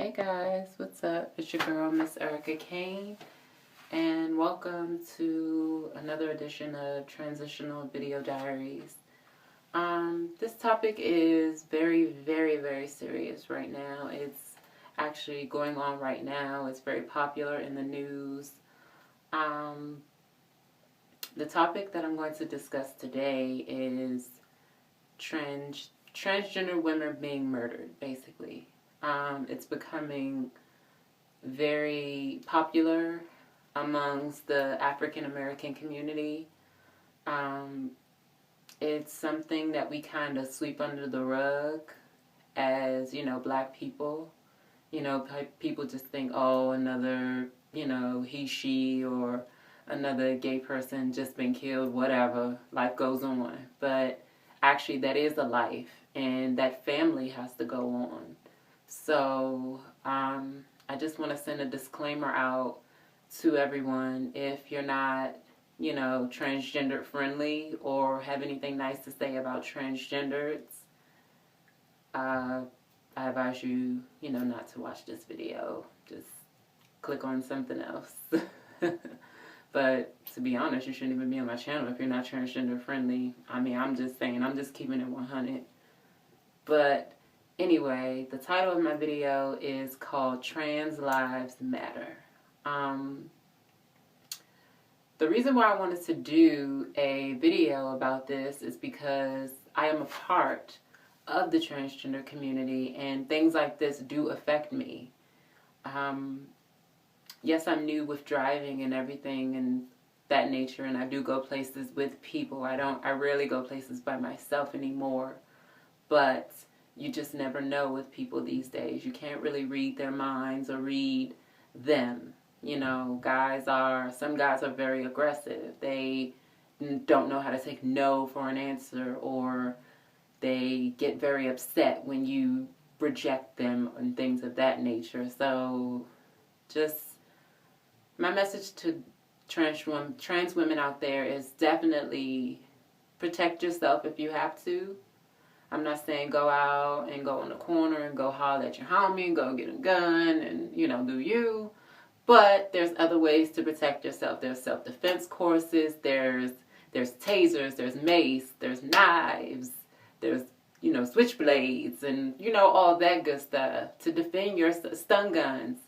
Hey guys, what's up? It's your girl, MissErickaKane, and welcome to another edition of Transitional Video Diaries. This topic is very serious right now. It's actually going on right now. It's very popular in the news. The topic that I'm going to discuss today is transgender women being murdered, basically. It's becoming very popular amongst the African American community. It's something that we kind of sweep under the rug as, black people. People just think, oh, another, he, she, or another gay person just been killed, whatever, life goes on. But actually that is a life, and that family has to go on. So I just want to send a disclaimer out to everyone. If you're not, transgender friendly or have anything nice to say about transgenders, I advise you, not to watch this video. Just click on something else. But to be honest, you shouldn't even be on my channel if you're not transgender friendly. I mean, I'm just saying, I'm just keeping it 100. But anyway, the title of my video is called Trans Lives Matter. The reason why I wanted to do a video about this is because I am a part of the transgender community, and things like this do affect me. Yes, I'm new with driving and everything and that nature, and I do go places with people. I rarely go places by myself anymore, but you just never know with people these days. You can't really read their minds or read them. Some guys are very aggressive. They don't know how to take no for an answer, or they get very upset when you reject them and things of that nature. So just my message to trans women out there is definitely protect yourself if you have to. I'm not saying go out and go in the corner and go holler at your homie and go get a gun and, do you. But there's other ways to protect yourself. There's self-defense courses, there's tasers, there's mace, there's knives, there's, switchblades and, all that good stuff to defend your stun guns.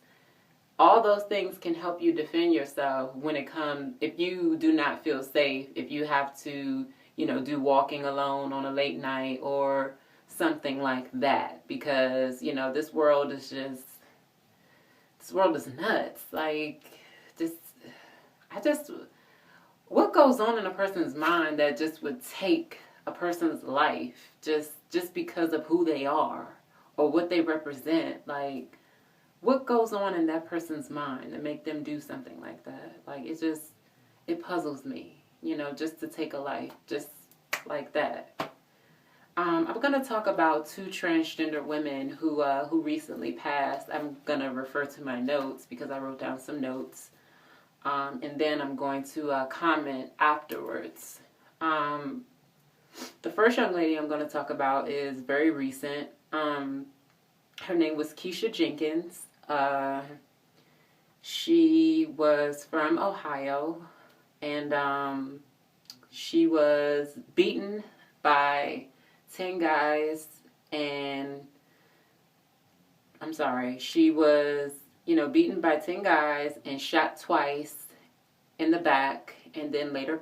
All those things can help you defend yourself when it comes, if you do not feel safe, if you have to, do walking alone on a late night or something like that. Because, this world is nuts. Like, what goes on in a person's mind that just would take a person's life just because of who they are or what they represent? Like, what goes on in that person's mind to make them do something like that? Like, it puzzles me, just to take a life, just like that. I'm going to talk about two transgender women who recently passed. I'm going to refer to my notes because I wrote down some notes. And then I'm going to comment afterwards. The first young lady I'm going to talk about is very recent. Her name was Kiesha Jenkins. She was from Ohio, and she was beaten by 10 guys, and she was, beaten by 10 guys and shot twice in the back, and then later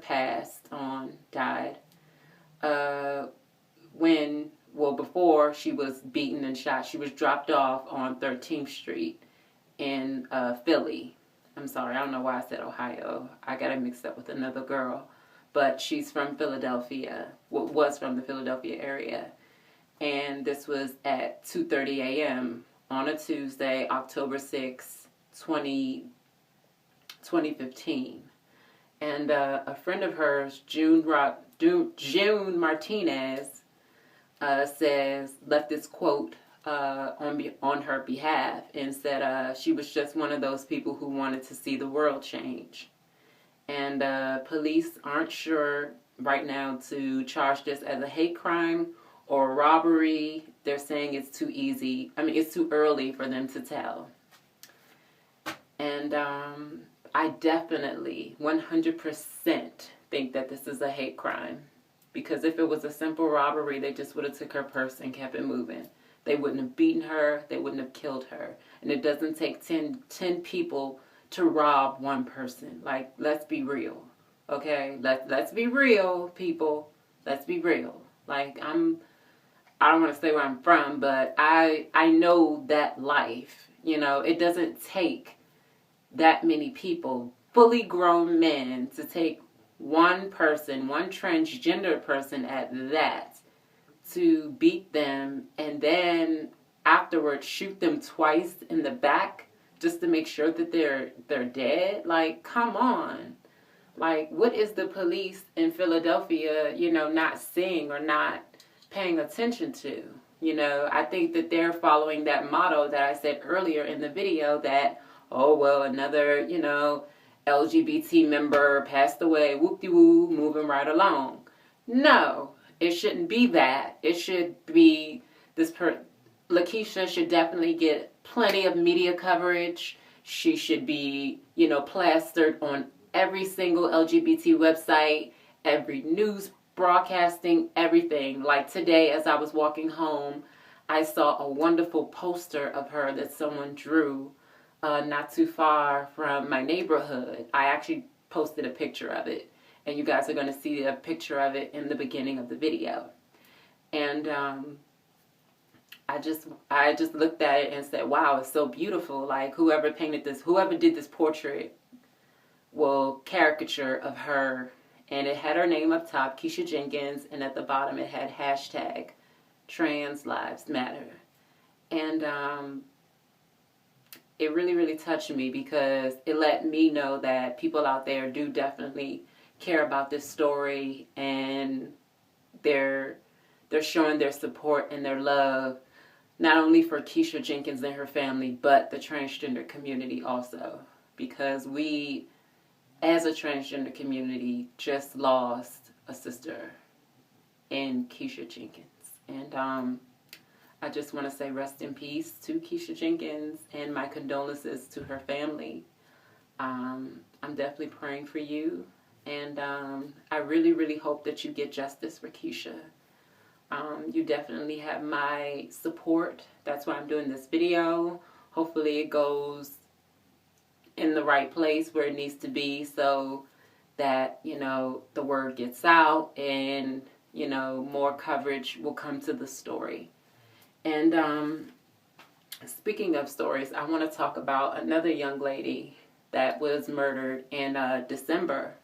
died. Before she was beaten and shot, she was dropped off on 13th Street in Philly. I'm sorry, I don't know why I said Ohio. I got it mixed up with another girl. But she's from Philadelphia, was from the Philadelphia area. And this was at 2:30 a.m. on a Tuesday, October 6, 2015. And a friend of hers, June Martinez, left this quote on her behalf and said she was just one of those people who wanted to see the world change. And police aren't sure right now to charge this as a hate crime or robbery, they're saying it's too easy. I mean, it's too early for them to tell. And I definitely 100% think that this is a hate crime. Because if it was a simple robbery, they just would have took her purse and kept it moving. They wouldn't have beaten her. They wouldn't have killed her. And it doesn't take 10 people to rob one person. Like, let's be real. Okay? Let's be real, people. Let's be real. Like, I don't want to say where I'm from, but I know that life. You know, it doesn't take that many people, fully grown men, to take one person, one transgender person at that, to beat them and then afterwards shoot them twice in the back just to make sure that they're dead. Like, come on. Like, what is the police in Philadelphia, you know, not seeing or not paying attention to? You know, I think that they're following that motto that I said earlier in the video that, oh, well, another, you know, LGBT member passed away, whoop-de-woo, moving right along. No, it shouldn't be that. It should be Kiesha should definitely get plenty of media coverage. She should be, you know, plastered on every single LGBT website, every news broadcasting, everything. Like today, as I was walking home, I saw a wonderful poster of her that someone drew not too far from my neighborhood. I actually posted a picture of it, and you guys are going to see a picture of it in the beginning of the video. And I just looked at it and said, wow, it's so beautiful. Like, whoever painted this, whoever did this portrait, well, caricature of her, and it had her name up top, Kiesha Jenkins, and at the bottom it had hashtag Trans Lives Matter. And it really, really touched me because it let me know that people out there do definitely care about this story, and they're showing their support and their love, not only for Kiesha Jenkins and her family, but the transgender community also. Because we, as a transgender community, just lost a sister in Kiesha Jenkins. And I just want to say rest in peace to Kiesha Jenkins and my condolences to her family. I'm definitely praying for you, and I really, really hope that you get justice for Kiesha. You definitely have my support. That's why I'm doing this video. Hopefully it goes in the right place where it needs to be, so that, you know, the word gets out and, you know, more coverage will come to the story. And speaking of stories, I want to talk about another young lady that was murdered in December.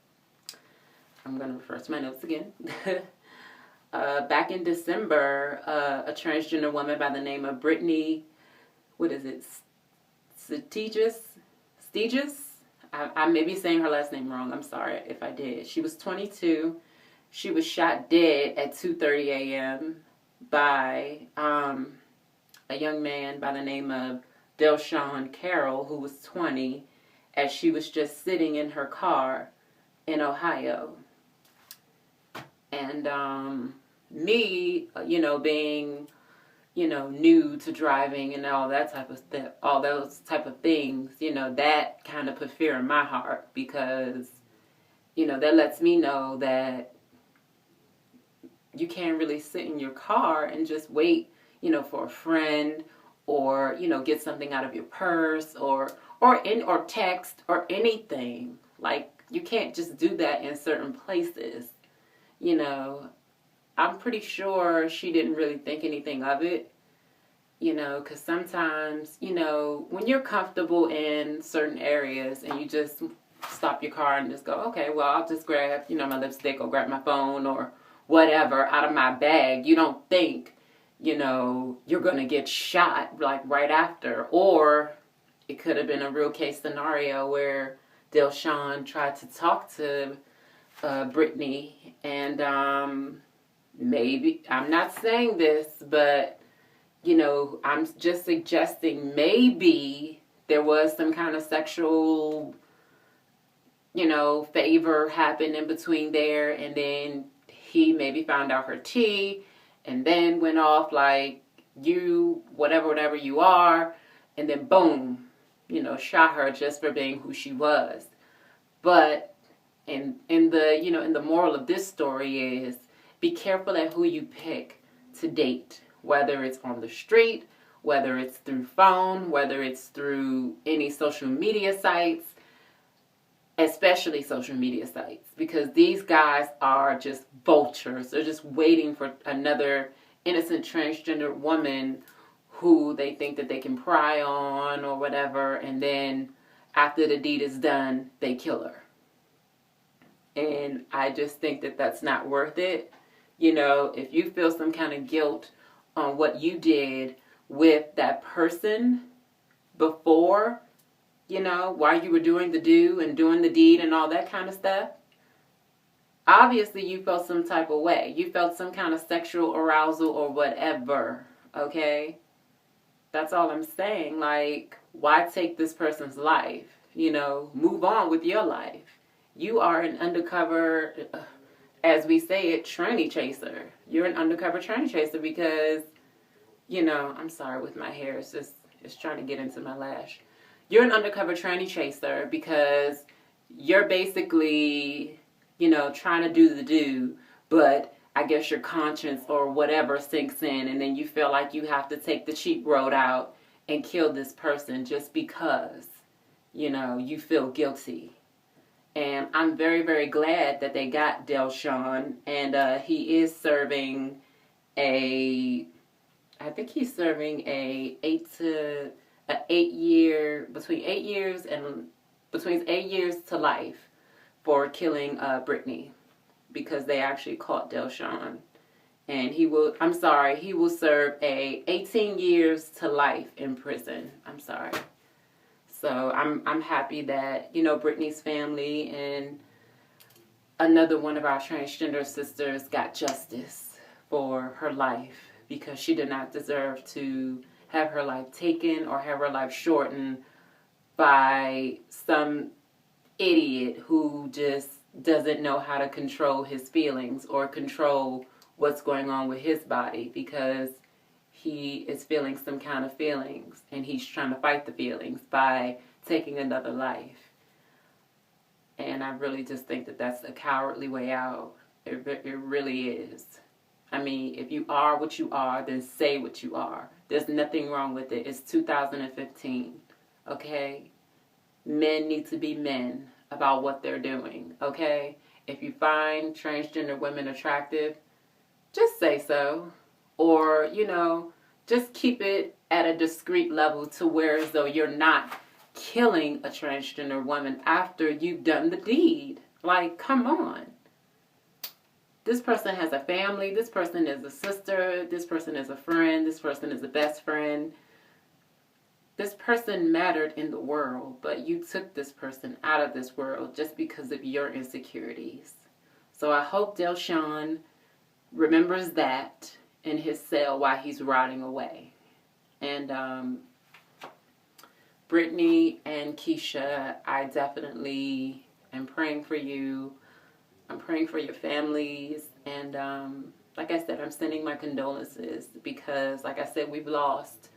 I'm going to refer to my notes again. Back in December, a transgender woman by the name of Brittany, what is it, Steges? I may be saying her last name wrong. I'm sorry if I did. She was 22. She was shot dead at 2:30 a.m. by a young man by the name of Delshawn Carroll, who was 20, as she was just sitting in her car in Ohio. And me, you know, being, you know, new to driving and all that type of stuff, all those type of things, you know, that kind of put fear in my heart, because, you know, that lets me know that you can't really sit in your car and just wait, you know, for a friend, or, you know, get something out of your purse, or text or anything. Like, you can't just do that in certain places. You know, I'm pretty sure she didn't really think anything of it, you know, because sometimes, you know, when you're comfortable in certain areas and you just stop your car and just go, okay, well, I'll just grab, you know, my lipstick or grab my phone or whatever out of my bag, you don't think, you know, you're going to get shot like right after. Or it could have been a real case scenario where Delshawn tried to talk to Brittany, and maybe, I'm not saying this, but, you know, I'm just suggesting maybe there was some kind of sexual, you know, favor happened in between there, and then he maybe found out her tea, and then went off like you, whatever you are, and then boom, you know, shot her just for being who she was. But in the moral of this story is be careful at who you pick to date, whether it's on the street, whether it's through phone, whether it's through any social media sites, especially social media sites, because these guys are just vultures. They're just waiting for another innocent transgender woman who they think that they can pry on or whatever, and then after the deed is done, they kill her. And I just think that that's not worth it. You know, if you feel some kind of guilt on what you did with that person before, you know, while you were doing the do and doing the deed and all that kind of stuff, obviously you felt some type of way. You felt some kind of sexual arousal or whatever, okay? That's all I'm saying. Like, why take this person's life? You know, move on with your life. You are an undercover, as we say it, tranny chaser. You're an undercover tranny chaser because, you know, I'm sorry with my hair. It's trying to get into my lash. You're an undercover tranny chaser because you're basically, you know, trying to do the do, but I guess your conscience or whatever sinks in, and then you feel like you have to take the cheap road out and kill this person just because, you know, you feel guilty. And I'm very, very glad that they got Delshawn, and he is serving I think he's serving between 8 years to life for killing Brittany, because they actually caught Delshawn. And he will serve 18 years to life in prison. I'm sorry. So I'm happy that, you know, Brittany's family and another one of our transgender sisters got justice for her life, because she did not deserve to have her life taken or have her life shortened by some idiot who just doesn't know how to control his feelings or control what's going on with his body, because he is feeling some kind of feelings and he's trying to fight the feelings by taking another life. And I really just think that that's a cowardly way out. It really is. I mean, if you are what you are, then say what you are. There's nothing wrong with it. It's 2015, okay? Men need to be men about what they're doing, okay? If you find transgender women attractive, just say so. Or, you know, just keep it at a discreet level to where as though you're not killing a transgender woman after you've done the deed. Like, come on. This person has a family. This person is a sister. This person is a friend. This person is a best friend. This person mattered in the world, but you took this person out of this world just because of your insecurities. So I hope Delshawn remembers that in his cell while he's rotting away. And Brittany and Kiesha, I definitely am praying for you. I'm praying for your families. And like I said, I'm sending my condolences because, like I said, we've lost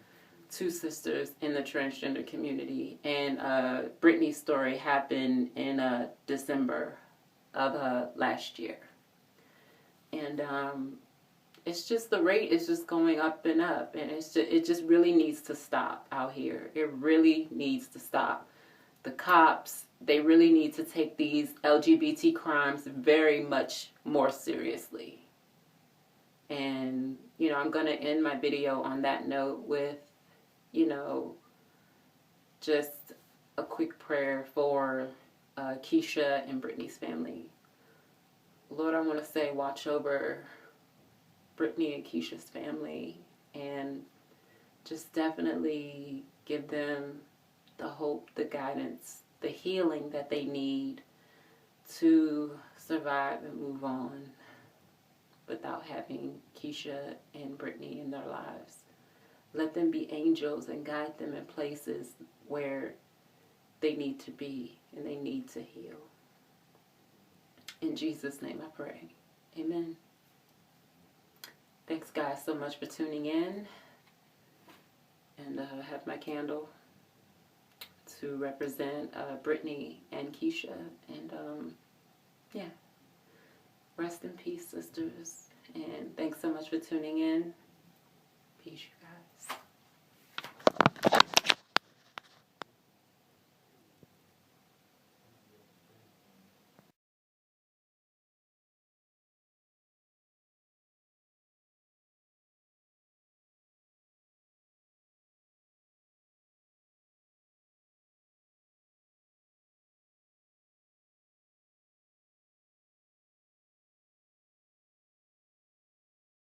2 sisters in the transgender community. And Brittany's story happened in December of last year. And it's just, the rate is just going up and up, and it just really needs to stop out here. It really needs to stop. The cops, they really need to take these LGBT crimes very much more seriously. And, you know, I'm going to end my video on that note with, you know, just a quick prayer for Kiesha and Brittany's family. Lord, I want to say watch over Brittany and Kiesha's family, and just definitely give them the hope, the guidance, the healing that they need to survive and move on without having Kiesha and Brittany in their lives. Let them be angels and guide them in places where they need to be and they need to heal. In Jesus' name I pray. Amen. Thanks, guys, so much for tuning in. And I have my candle to represent Brittany and Kiesha. And yeah, rest in peace, sisters. And thanks so much for tuning in. Peace.